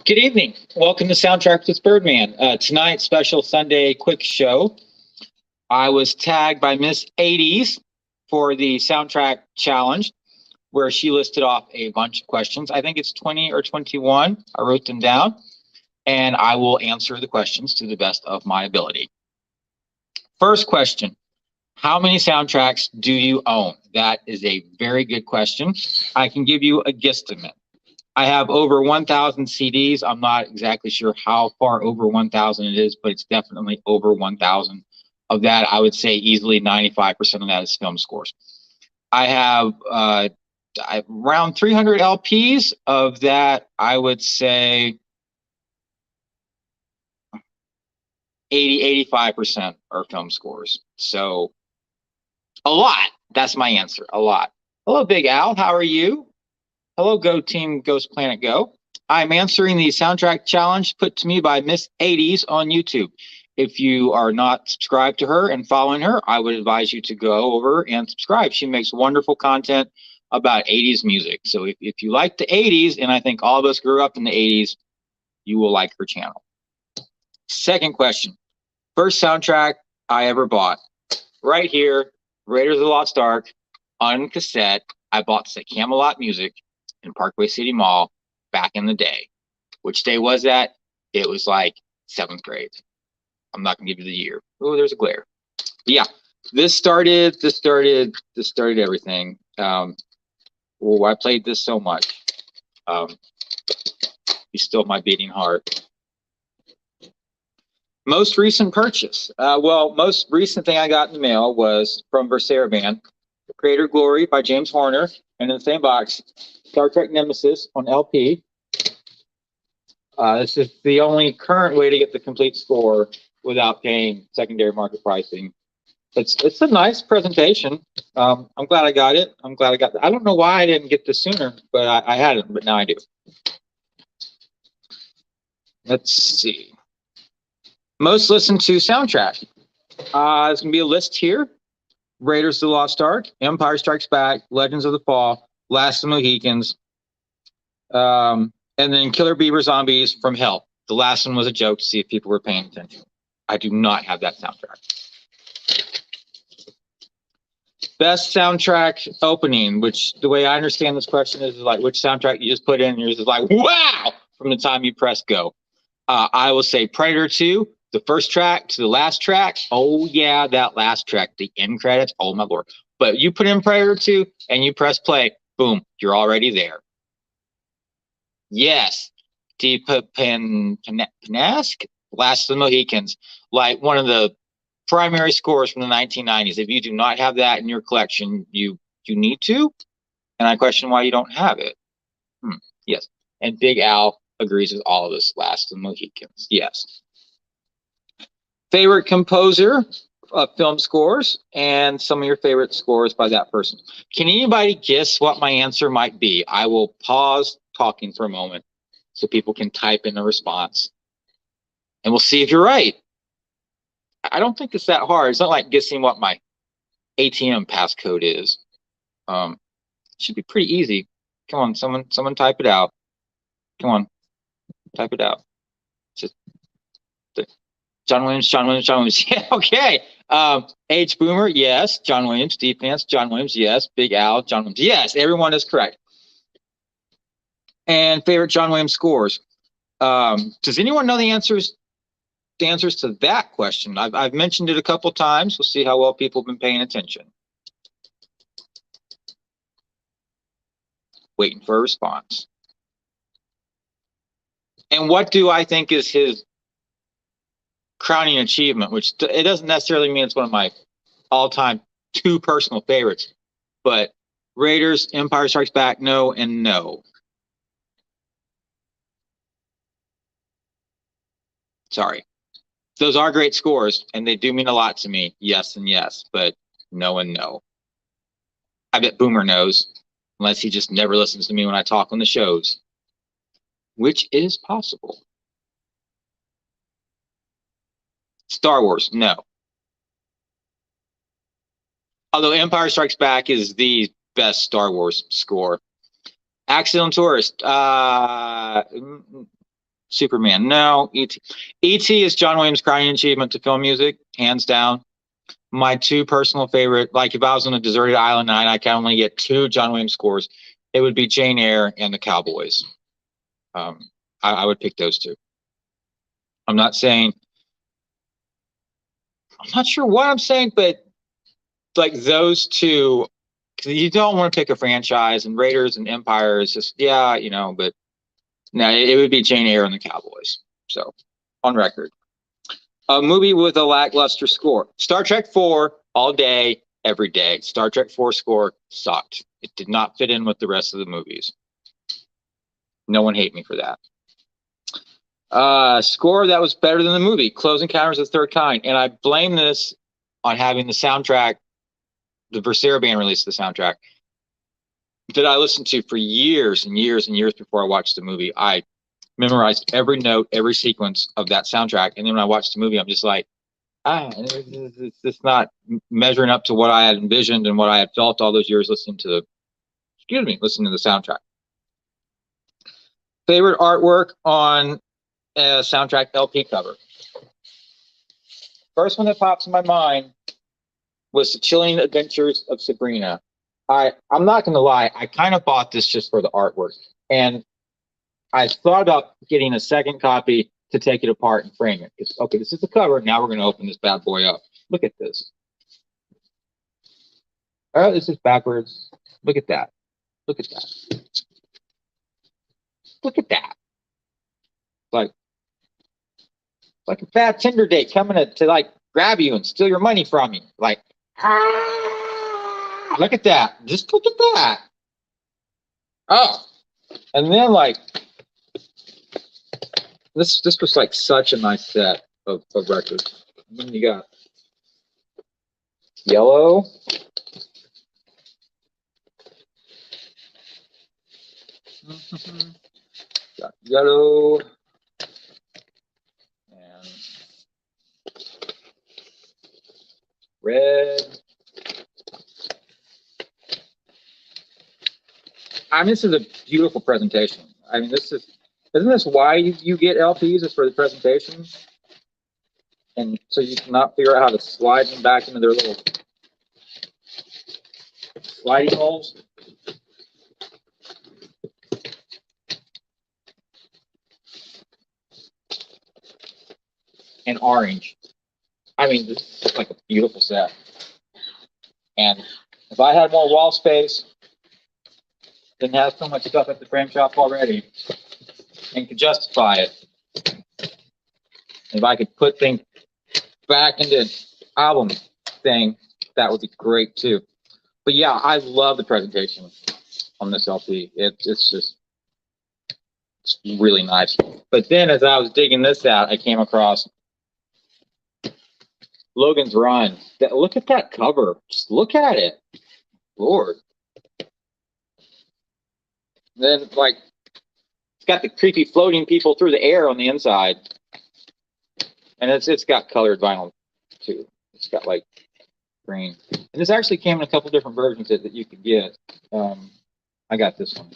Good evening. Welcome to Soundtrack with Birdman. Tonight's special Sunday quick show. I was tagged by Miss 80s for the soundtrack challenge, where she listed off a bunch of questions. I think it's 20 or 21. I wrote them down, and I will answer the questions to the best of my ability. First question: how many soundtracks do you own? That is a very good question. I can give you a guesstimate. I have over 1,000 CDs. I'm not exactly sure how far over 1,000 it is, but it's definitely over 1,000. Of that, I would say easily 95% of that is film scores. I have around 300 LPs. Of that, I would say 85% are film scores. So a lot. That's my answer. A lot. Hello, Big Al. How are you? Hello, Go Team Ghost Planet Go. I'm answering the soundtrack challenge put to me by Miss 80s on YouTube. If you are not subscribed to her and following her, I would advise you to go over and subscribe. She makes wonderful content about 80s music. So if you like the 80s, and I think all of us grew up in the 80s, you will like her channel. Second question. First soundtrack I ever bought. Right here, Raiders of the Lost Ark on cassette. I bought this at Camelot Music in Parkway City Mall back in the day. Which day was that? It was like 7th grade. I'm not gonna give you the year. Oh, there's a glare. But yeah, this started everything. I played this so much. You still my beating heart. Most recent purchase. Most recent thing I got in the mail was from Band, Creator Glory by James Horner, and in the same box, Star Trek Nemesis on LP. This is the only current way to get the complete score without paying secondary market pricing. It's a nice presentation. I'm glad I got it. I don't know why I didn't get this sooner, but I hadn't, but now I do. Let's see. Most listened to soundtrack. There's going to be a list here. Raiders of the Lost Ark, Empire Strikes Back, Legends of the Fall, Last of the Mohicans, and then Killer Beaver Zombies from Hell. The last one was a joke to see if people were paying attention. I do not have that soundtrack. Best soundtrack opening, which the way I understand this question is like which soundtrack you just put in, yours is like, wow, from the time you press go. I will say Predator 2, the first track to the last track. Oh, yeah, that last track, the end credits. Oh, my Lord. But you put in Predator 2 and you press play, boom, you're already there. Yes. Deep Penask, Last of the Mohicans, like one of the primary scores from the 1990s. If you do not have that in your collection, you need to. And I question why you don't have it. Yes. And Big Al agrees with all of us. Last of the Mohicans. Yes. Favorite composer of film scores and some of your favorite scores by that person. Can anybody guess what my answer might be? I will pause talking for a moment so people can type in a response. And we'll see if you're right. I don't think it's that hard. It's not like guessing what my ATM passcode is. It should be pretty easy. Come on, someone type it out. Come on, type it out. Just John Williams. Yeah, okay. H Boomer, yes. John Williams. Deep Pants, John Williams, yes. Big Al, John Williams, yes. Everyone is correct. And favorite John Williams scores. Does anyone know the answers to that question? I've mentioned it a couple times. We'll see how well people have been paying attention. Waiting for a response. And what do I think is his crowning achievement, which it doesn't necessarily mean it's one of my all-time two personal favorites, but Raiders, Empire Strikes Back, no, and no. Sorry. Those are great scores, and they do mean a lot to me. Yes and yes, but no and no. I bet Boomer knows, unless he just never listens to me when I talk on the shows, which is possible. Star Wars, no. Although Empire Strikes Back is the best Star Wars score. Accidental Tourist, Superman, no. E.T. E.T. is John Williams' crowning achievement to film music, hands down. My two personal favorite, like if I was on a deserted island and I can only get two John Williams scores, it would be Jane Eyre and the Cowboys. I would pick those two. I'm not sure what I'm saying, but like those two, you don't want to pick a franchise, and Raiders and Empire is just, yeah, but no, it would be Jane Eyre and the Cowboys. So, on record. A movie with a lackluster score. Star Trek 4, all day, every day. Star Trek 4 score sucked. It did not fit in with the rest of the movies. No one hate me for that. Score that was better than the movie. Close Encounters of the Third Kind. And I blame this on having the soundtrack, the Versera band released the soundtrack, that I listened to for years and years and years before I watched the movie. I memorized every note, every sequence of that soundtrack. And then when I watched the movie, I'm just like, it's just not measuring up to what I had envisioned and what I had felt all those years listening to the soundtrack. Favorite artwork on a soundtrack LP cover. First one that pops in my mind was The Chilling Adventures of Sabrina. I'm not going to lie, I kind of bought this just for the artwork. And I thought about getting a second copy to take it apart and frame it. Okay, this is the cover. Now we're going to open this bad boy up. Look at this. Oh, this is backwards. Look at that. Look at that. Look at that. Like a bad Tinder date coming to like grab you and steal your money from you. Like, look at that. Just look at that. Oh, and then like this was like such a nice set of records. And then you got yellow. Got yellow. And red. I mean, this is a beautiful presentation. I mean, isn't this why you get LPs, is for the presentation? And so you cannot figure out how to slide them back into their little sliding holes. And orange. I mean, this is like a beautiful set. And if I had more wall space, didn't have so much stuff at the frame shop already, and could justify it, if I could put things back into album thing, that would be great too. But yeah, I love the presentation on this LP. It's really nice. But then as I was digging this out, I came across Logan's Run. Look at that cover. Just look at it. Lord. Then, like, it's got the creepy floating people through the air on the inside. And it's got colored vinyl, too. It's got, like, green. And this actually came in a couple different versions that you could get. I got this one.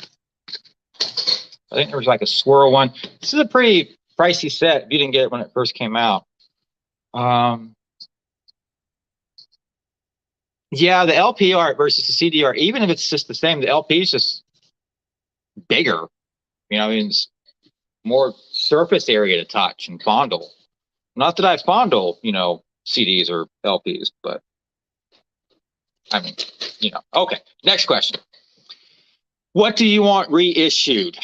I think there was, like, a swirl one. This is a pretty pricey set if you didn't get it when it first came out. Yeah, the LP art versus the CD art, even if it's just the same, the LP is just bigger. I mean, it's more surface area to touch and fondle. Not that I fondle, CDs or LPs, but I mean, Okay, next question. What do you want reissued?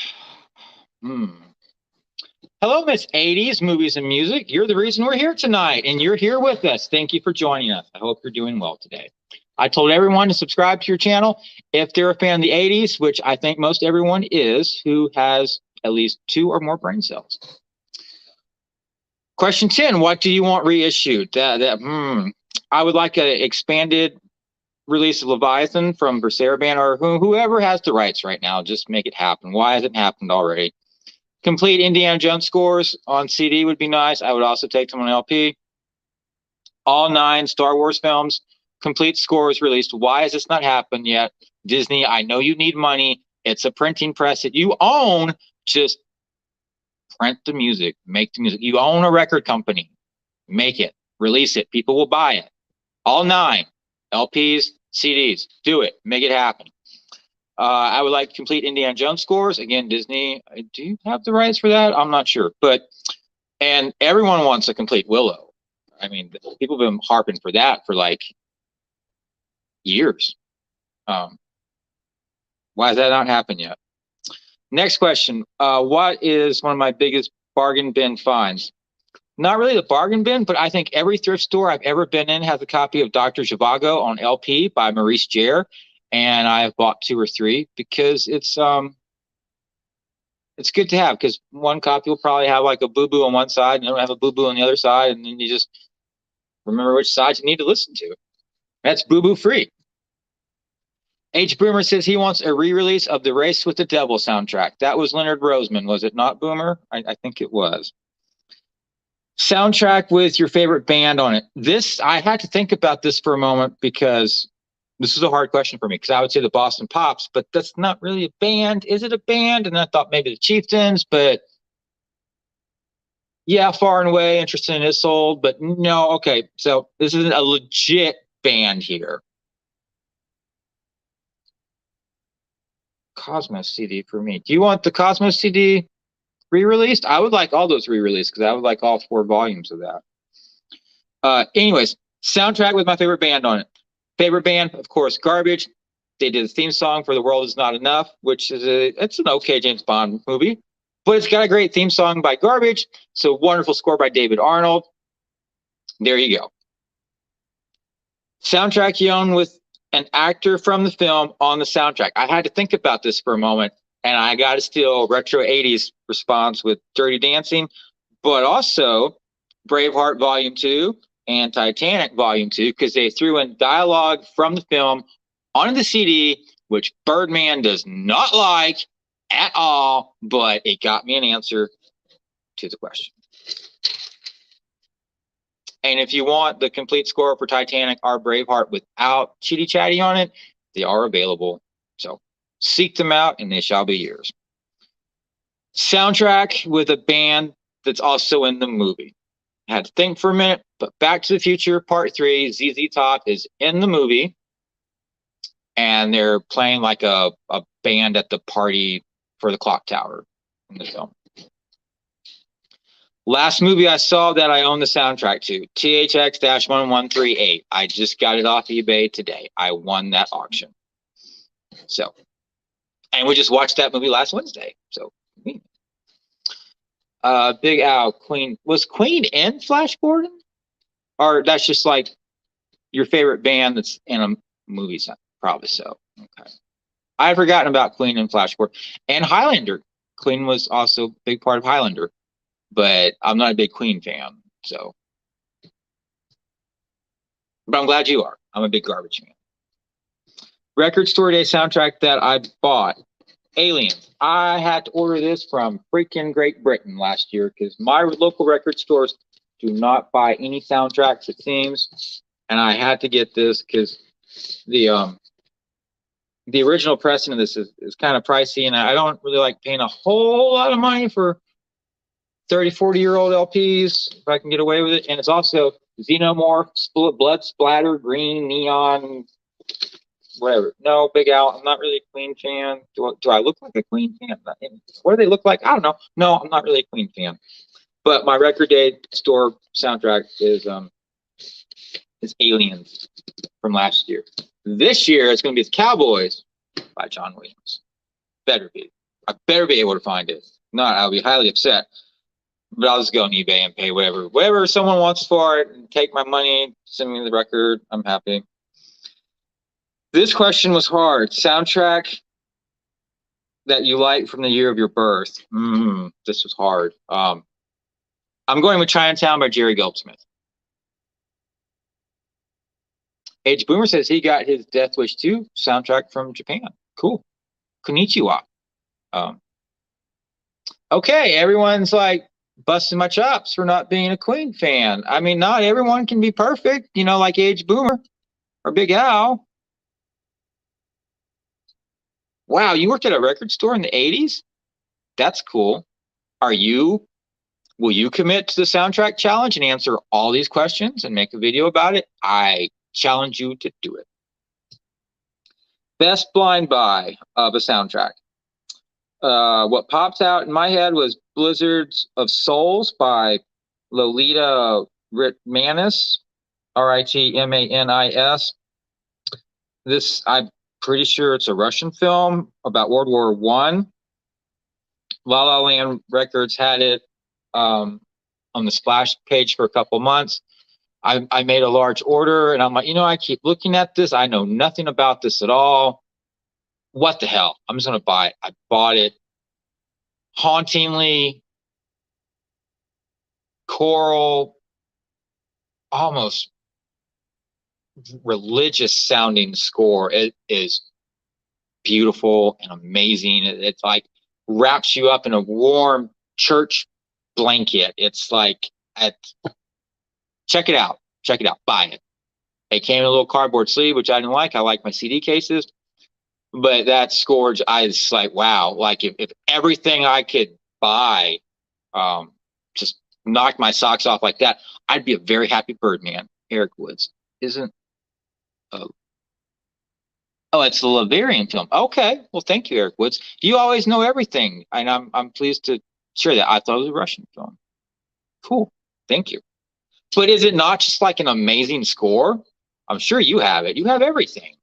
Hello, Miss 80s Movies and Music. You're the reason we're here tonight, and you're here with us. Thank you for joining us. I hope you're doing well today. I told everyone to subscribe to your channel if they're a fan of the 80s, which I think most everyone is who has at least 2 or more brain cells. Question 10, what do you want reissued? I would like an expanded release of Leviathan from Versera Band, or whoever has the rights right now. Just make it happen. Why hasn't it happened already? Complete Indiana Jones scores on CD would be nice. I would also take them on LP. All 9 Star Wars films, complete scores released. Why has this not happened yet? Disney, I know you need money. It's a printing press that you own. Just Print the music, make the music. You own a record company, make it, release it. People will buy it. All 9 LPs, CDs, do it, make it happen. I would like complete Indiana Jones scores. Again, Disney, do you have the rights for that? I'm not sure. And everyone wants a complete Willow. I mean, people have been harping for that for like years. Why has that not happened yet? Next question. What is one of my biggest bargain bin finds? Not really the bargain bin, but I think every thrift store I've ever been in has a copy of Dr. Zhivago on LP by Maurice Jarre. And I have bought 2 or 3 because it's good to have, because one copy will probably have like a boo-boo on one side and it'll have a boo-boo on the other side, and then you just remember which side you need to listen to. That's boo-boo free. H. Boomer says he wants a re-release of the Race with the Devil soundtrack. That was Leonard Roseman, was it not, Boomer? I think it was. Soundtrack with your favorite band on it. This, I had to think about this for a moment because this is a hard question for me, because I would say the Boston Pops, but that's not really a band. Is it a band? And I thought maybe the Chieftains, but yeah, Far and Away, Interested in Isolde, but no, okay. So this isn't a legit band here. Cosmos CD for me. Do you want the Cosmos CD re-released? I would like all those re-released because I would like all 4 volumes of that. Anyways, soundtrack with my favorite band on it. Favorite band, of course, Garbage. They did the theme song for The World Is Not Enough, which is it's an okay James Bond movie, but it's got a great theme song by Garbage. So wonderful score by David Arnold. There you go. Soundtrack you own with an actor from the film on the soundtrack. I had to think about this for a moment, and I got to steal retro 80s response with Dirty Dancing, but also Braveheart Volume 2 and Titanic Volume 2, because they threw in dialogue from the film onto the CD, which Birdman does not like at all, but it got me an answer to the question. And if you want the complete score for Titanic or Braveheart without Chitty Chatty on it, they are available. So seek them out and they shall be yours. Soundtrack with a band that's also in the movie. I had to think for a minute, but Back to the Future Part 3, ZZ Top is in the movie. And they're playing like a band at the party for the clock tower in the film. Last movie I saw that I own the soundtrack to, THX-1138. I just got it off eBay today. I won that auction. So, and we just watched that movie last Wednesday. So, Big Al, Queen. Was Queen in Flash Gordon? Or that's just like your favorite band that's in a movie? Probably so. Okay. I had forgotten about Queen and Flash Gordon. And Highlander. Queen was also a big part of Highlander. But I'm not a big Queen fan, so. But I'm glad you are. I'm a big Garbage fan. Record Store Day soundtrack that I bought. Aliens. I had to order this from freaking Great Britain last year because my local record stores do not buy any soundtracks, it seems. And I had to get this because the original pressing of this is kind of pricey, and I don't really like paying a whole lot of money for 30, 40-year-old LPs, if I can get away with it. And it's also xenomorph, blood splatter, green, neon, whatever. No, Big Al, I'm not really a Queen fan. Do I look like a Queen fan? What do they look like? I don't know. No, I'm not really a Queen fan. But my Record Day store soundtrack is Aliens from last year. This year, it's going to be The Cowboys by John Williams. Better be. I better be able to find it. If not, I'll be highly upset. But I'll just go on eBay and pay whatever someone wants for it, and take my money, send me the record. I'm happy. This question was hard. Soundtrack that you like from the year of your birth. This was hard. I'm going with Chinatown by Jerry Goldsmith. Age Boomer says he got his Death Wish 2 soundtrack from Japan. Cool. Konnichiwa. Okay, everyone's like busting my chops for not being a Queen fan. I mean, not everyone can be perfect, like Age Boomer or Big Al. Wow, you worked at a record store in the 80s? That's cool. Will you commit to the soundtrack challenge and answer all these questions and make a video about it? I challenge you to do it. Best blind buy of a soundtrack. What popped out in my head was Blizzards of Souls by Lolita Ritmanis, Ritmanis. I'm pretty sure it's a Russian film about World War I. La La Land Records had it on the splash page for a couple months. I made a large order, and I'm like, I keep looking at this. I know nothing about this at all. What the hell? I'm just going to buy it. I bought it. Hauntingly choral, almost religious sounding score. It is beautiful and amazing. It's like wraps you up in a warm church blanket. It's like, check it out. Check it out. Buy it. It came in a little cardboard sleeve, which I didn't like. I like my CD cases. But that score, I was like, wow. Like if everything I could buy just knocked my socks off like that, I'd be a very happy Birdman. Eric Woods isn't. Oh, it's the Laverian film. Okay. Well, thank you, Eric Woods. You always know everything. And I'm pleased to share that. I thought it was a Russian film. Cool. Thank you. But is it not just like an amazing score? I'm sure you have it. You have everything.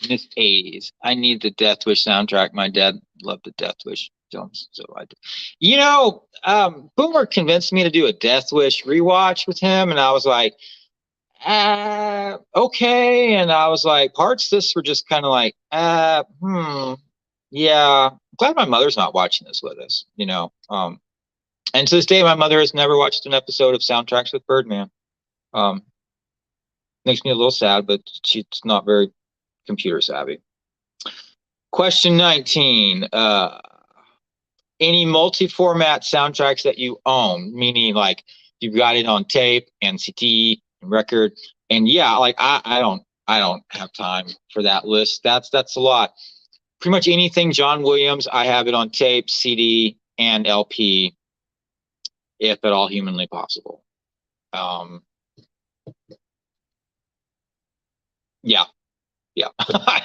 Miss 80s. I need the Death Wish soundtrack. My dad loved the Death Wish films, so I do. Boomer convinced me to do a Death Wish rewatch with him, and I was like, okay. And I was like, parts this were just kind of like, yeah. I'm glad my mother's not watching this with us, And to this day, my mother has never watched an episode of Soundtracks with Birdman. Makes me a little sad, but she's not very computer savvy. Question 19. Any multi-format soundtracks that you own, meaning like you've got it on tape and CD and record. And yeah, like I don't have time for that list. That's a lot. Pretty much anything John Williams, I have it on tape, CD, and LP, if at all humanly possible. Yeah.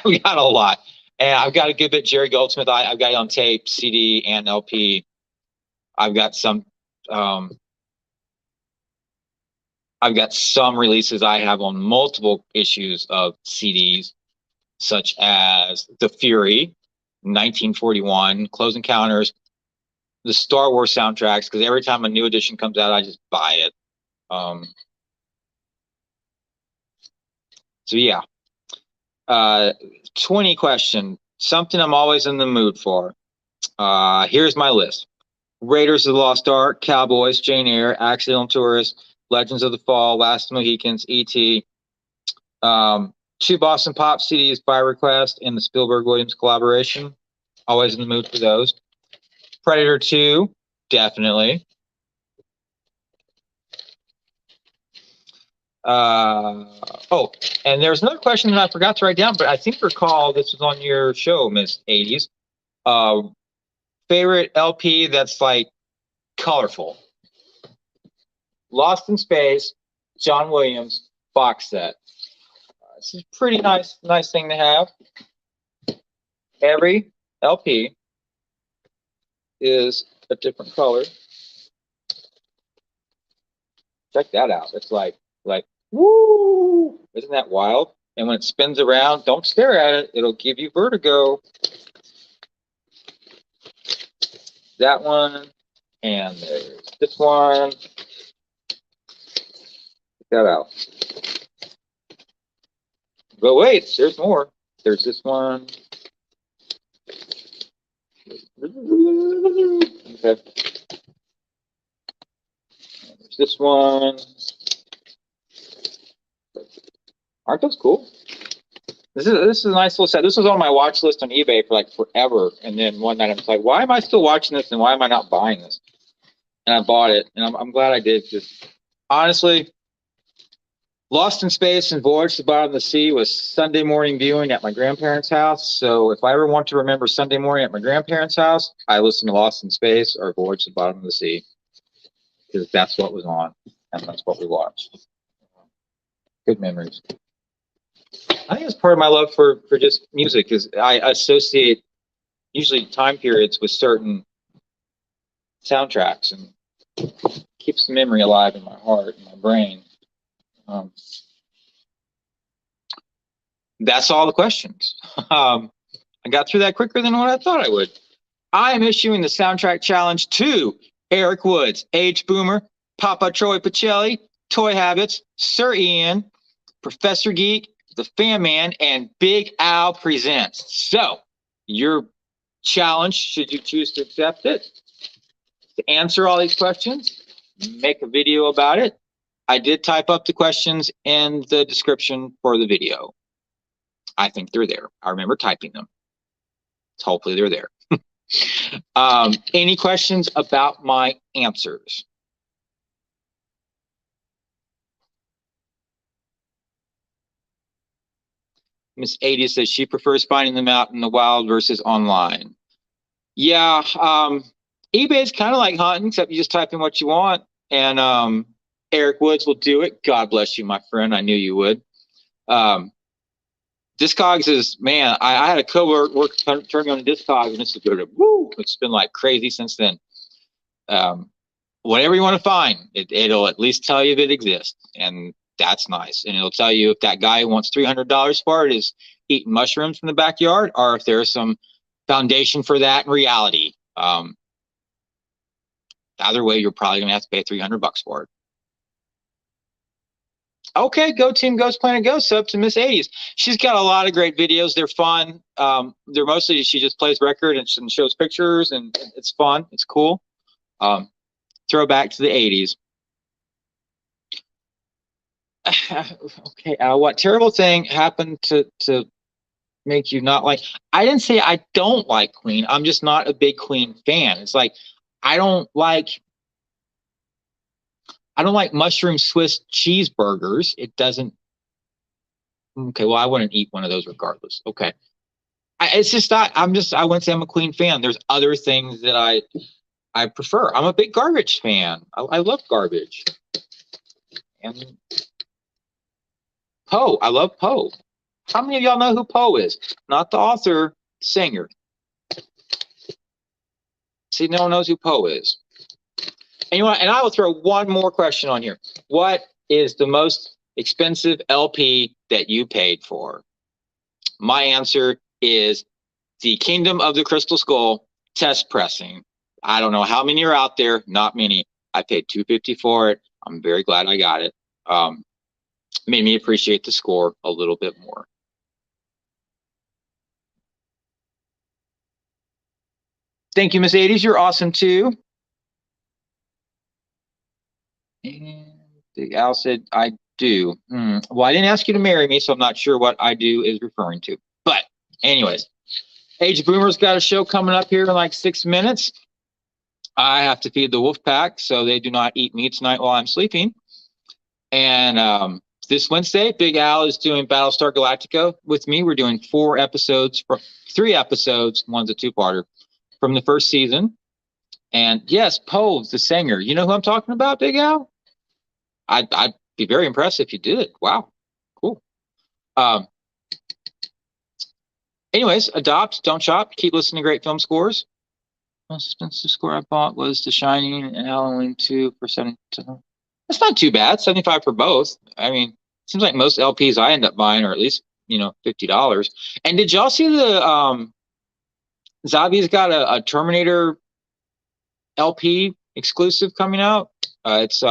We got a lot. And I've got a good bit. Jerry Goldsmith, I've got it on tape, CD, and LP. I've got some releases I have on multiple issues of CDs, such as The Fury, 1941, Close Encounters, the Star Wars soundtracks, because every time a new edition comes out, I just buy it. So yeah. 20 question, something I'm always in the mood for. Here's my list. Raiders of the Lost Ark, Cowboys, Jane Eyre, Accidental Tourist, Legends of the Fall, Last of the Mohicans, E.T., 2 Boston Pop CDs by request and the Spielberg-Williams collaboration. Always in the mood for those. Predator 2, definitely. Oh, and there's another question that I forgot to write down, but I think recall this was on your show, Miss 80s. Favorite LP that's like colorful. Lost in Space, John Williams box set. It's a pretty nice thing to have. Every LP is a different color. Check that out. It's like woo! Isn't that wild? And when it spins around, don't stare at it. It'll give you vertigo. That one, and there's this one. Check that out. But wait, there's more. There's this one. Okay. There's this one. Aren't those cool? This is a nice little set. This was on my watch list on eBay for like forever. And then one night I was like, why am I still watching this and why am I not buying this? And I bought it, and I'm glad I did, because honestly, Lost in Space and Voyage to the Bottom of the Sea was Sunday morning viewing at my grandparents' house. So if I ever want to remember Sunday morning at my grandparents' house, I listen to Lost in Space or Voyage to the Bottom of the Sea, because that's what was on and that's what we watched. Good memories. I think it's part of my love for just music is I associate usually time periods with certain soundtracks and keeps the memory alive in my heart and my brain. That's all the questions. I got through that quicker than what I thought I would. I am issuing the soundtrack challenge to Eric Woods, Age Boomer, Papa Troy Pacelli, Toy Habits, Sir Ian, Professor Geek, The Fan Man, and Big Al Presents. So, your challenge, should you choose to accept it, to answer all these questions, make a video about it. I did type up the questions in the description for the video. I think they're there. I remember typing them. So hopefully they're there. Any questions about my answers? Miss 80 says she prefers finding them out in the wild versus online. Yeah, eBay is kind of like hunting, except you just type in what you want, and Eric Woods will do it. God bless you, my friend. I knew you would. Discogs is, man, I had a coworker turn me on to Discogs, and it's good. Woo! It's been like crazy since then. Whatever you want to find, it'll at least tell you if it exists, and that's nice. And it'll tell you if that guy who wants $300 for it is eating mushrooms from the backyard, or if there's some foundation for that in reality. Either way, you're probably gonna have to pay $300 for it. Okay, Go Team Ghost Planet Go, sub to Miss 80s. She's got a lot of great videos. They're fun. They're mostly, she just plays record and shows pictures, and it's fun. It's cool. Throwback to the 80s. Okay, what terrible thing happened to make you not like? I didn't say I don't like Queen. I'm just not a big Queen fan. It's like I don't like mushroom Swiss cheeseburgers. It doesn't. Okay, well, I wouldn't eat one of those regardless. Okay, it's just not. I wouldn't say I'm a Queen fan. There's other things that I prefer. I'm a big Garbage fan. I love Garbage. And Poe. I love Poe. How many of y'all know who Poe is? Not the author, singer. See, no one knows who Poe is. And I will throw one more question on here. What is the most expensive LP that you paid for? My answer is the Kingdom of the Crystal Skull test pressing. I don't know how many are out there. Not many. I paid $250 for it. I'm very glad I got it. Made me appreciate the score a little bit more. Thank you, Miss 80s. You're awesome too. And Big Al said, I do. Well, I didn't ask you to marry me, so I'm not sure what I do is referring to. But anyways, Age Boomer's got a show coming up here in like 6 minutes. I have to feed the wolf pack, so they do not eat meat tonight while I'm sleeping. And this Wednesday, Big Al is doing Battlestar Galactica with me. We're doing 3 episodes, one's a 2-parter, from the first season. And yes, Poe, the singer. You know who I'm talking about, Big Al? I'd be very impressed if you did it. Wow, cool. Anyways, adopt, don't shop. Keep listening to great film scores. Most expensive score I bought was The Shining and Halloween 2 for $70. That's not too bad. $75 for both. I mean, it seems like most LPs I end up buying are at least, $50. And did y'all see the Zabi's got a Terminator LP exclusive coming out? It's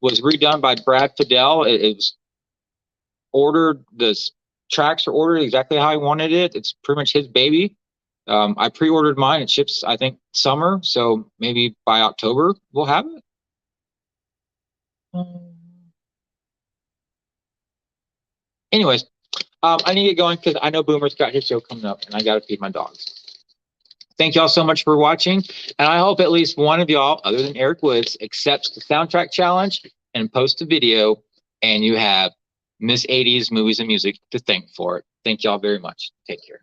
was redone by Brad Fidel. It was ordered. The tracks are ordered exactly how he wanted it. It's pretty much his baby. I pre-ordered mine. It ships, I think, summer, so maybe by October we'll have it. Anyways, I need to get going because I know Boomer's got his show coming up, and I got to feed my dogs. Thank y'all so much for watching, and I hope at least one of y'all, other than Eric Woods, accepts the soundtrack challenge and posts a video, and you have Miss 80s movies and music to thank for it. Thank y'all very much. Take care.